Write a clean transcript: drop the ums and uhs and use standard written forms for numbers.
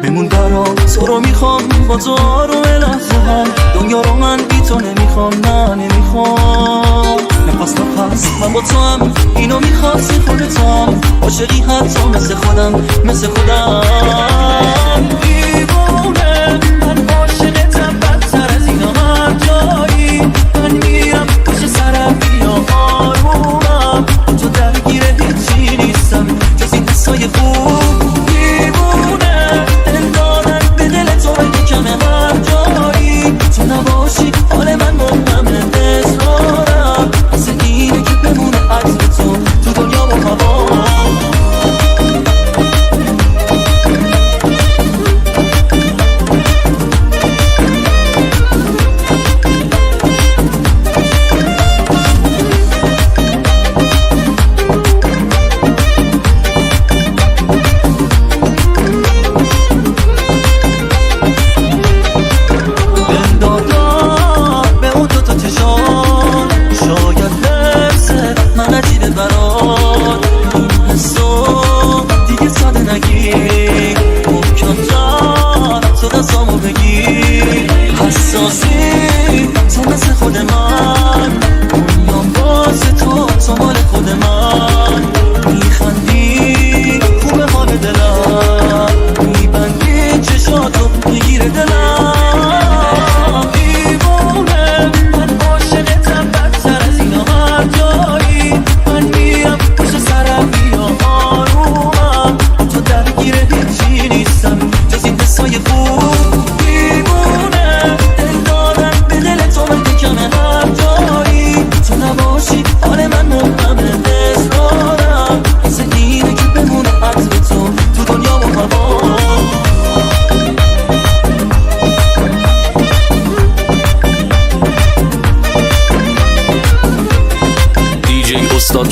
بمون برام، تو رو میخوام با تو آروم لحظه هم. دنیا رو من بی تو نمیخوام، نه نمیخوام. نفس نفس من با تو هم، اینو میخواستی خودت هم. عاشقی حتی مثل خودم، مثل خودم. دیوونه من عاشقتم، بدتر از اینا هر جایی. من میرم پشت سرم، بیا آرومم. تو درگیر هیچی نیستم جز این حسای خوب. دیوونه دل دادن به دل تو کمه هر جایی. تو نباشی حال من مهمه، اصرارم مثل اینه که بمونه عطر تو دنیا و هوا. حساسی تو مثل خود من، دنیام واسه تو مال خود من. میخندی خوبه حال دلم، میبندی چشاتو میگیره دلم. دیوونه من عاشقتم، بدتر از اینا هر جایی. من میرم پشت سرم، بیا آرومم. تو درگیر هیچی نیستم جز این حسای خوب. DJ Ustad